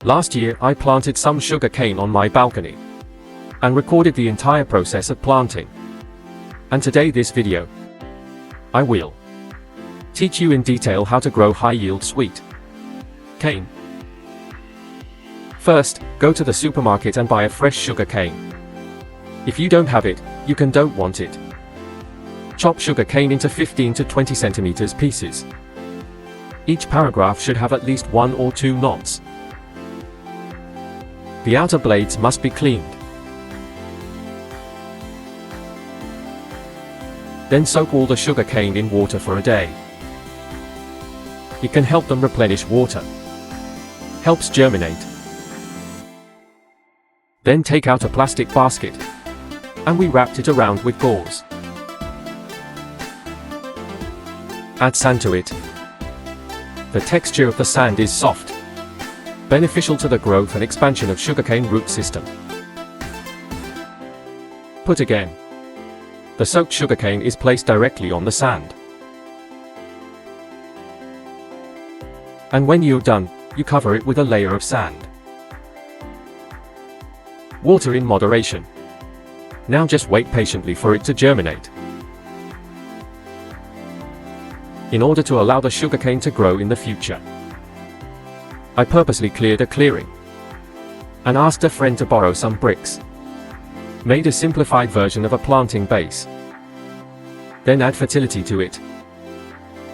Last year I planted some sugarcane on my balcony and recorded the entire process of planting. And today this video, I will teach you in detail how to grow high-yield sweet cane. First, go to the supermarket and buy a fresh sugarcane. If you don't have it, you don't want it. Chop sugarcane into 15 to 20 centimeters pieces. Each paragraph should have at least 1 or 2 knots. The outer blades must be cleaned. Then soak all the sugarcane in water for a day. It can help them replenish water. Helps germinate. Then take out a plastic basket, and we wrapped it around with gauze. Add sand to it. The texture of the sand is soft, beneficial to the growth and expansion of sugarcane root system. Put again. The soaked sugarcane is placed directly on the sand. And when you're done, you cover it with a layer of sand. Water in moderation. Now just wait patiently for it to germinate. In order to allow the sugarcane to grow in the future, I purposely cleared a clearing and asked a friend to borrow some bricks. Made a simplified version of a planting base. Then add fertility to it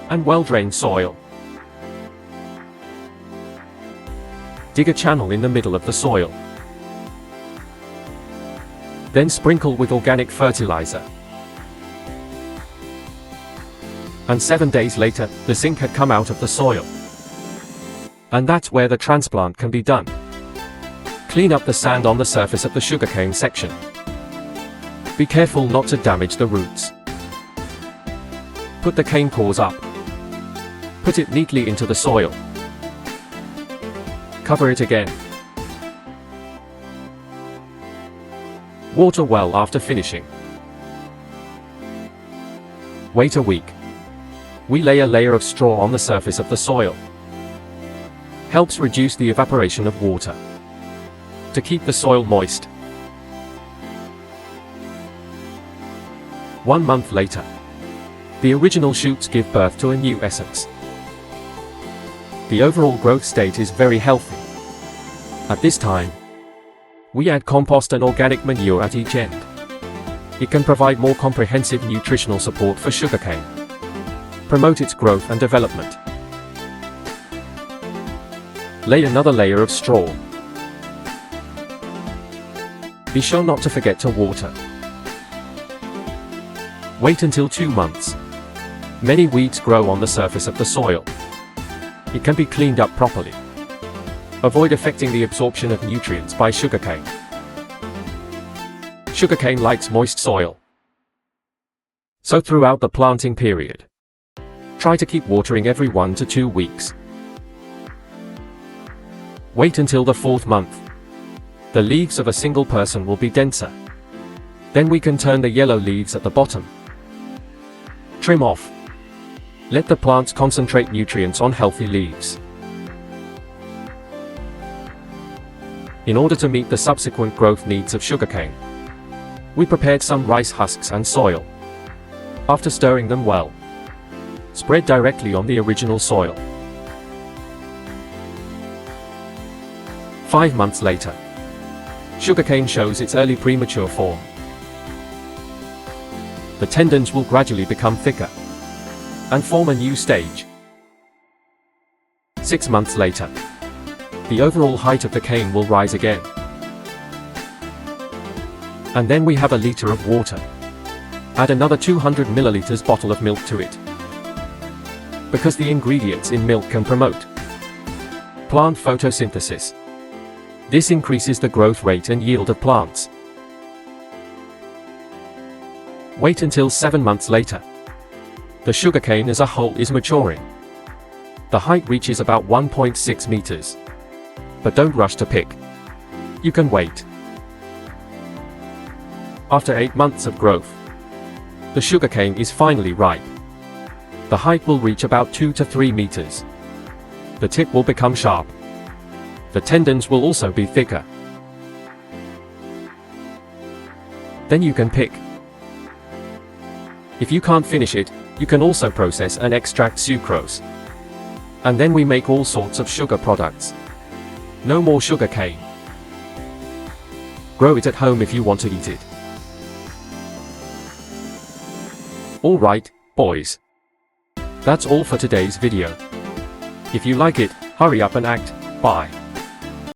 and well-drained soil. Dig a channel in the middle of the soil. Then sprinkle with organic fertilizer. And 7 days later, the zinc had come out of the soil. And that's where the transplant can be done. Clean up the sand on the surface of the sugarcane section. Be careful not to damage the roots. Put the cane cores up. Put it neatly into the soil. Cover it again. Water well after finishing. Wait a week. We lay a layer of straw on the surface of the soil. Helps reduce the evaporation of water to keep the soil moist. 1 month later, the original shoots give birth to a new essence. The overall growth state is very healthy. At this time, we add compost and organic manure at each end. It can provide more comprehensive nutritional support for sugarcane. Promote its growth and development. Lay another layer of straw. Be sure not to forget to water. Wait until 2 months. Many weeds grow on the surface of the soil. It can be cleaned up properly. Avoid affecting the absorption of nutrients by sugarcane. Sugarcane likes moist soil. So throughout the planting period, try to keep watering every 1 to 2 weeks. Wait until the 4th month. The leaves of a single person will be denser. Then we can turn the yellow leaves at the bottom. Trim off. Let the plants concentrate nutrients on healthy leaves. In order to meet the subsequent growth needs of sugarcane, we prepared some rice husks and soil. After stirring them well, spread directly on the original soil. 5 months later, sugarcane shows its early premature form. The tendons will gradually become thicker and form a new stage. 6 months later, the overall height of the cane will rise again. And then we have a liter of water. Add another 200 milliliters bottle of milk to it, because the ingredients in milk can promote plant photosynthesis. This increases the growth rate and yield of plants. Wait until 7 months later. The sugarcane as a whole is maturing. The height reaches about 1.6 meters. But don't rush to pick. You can wait. After 8 months of growth, the sugarcane is finally ripe. The height will reach about 2 to 3 meters. The tip will become sharp. The tendons will also be thicker. Then you can pick. If you can't finish it, you can also process and extract sucrose. And then we make all sorts of sugar products. No more sugarcane. Grow it at home if you want to eat it. Alright, boys. That's all for today's video. If you like it, hurry up and act. Bye.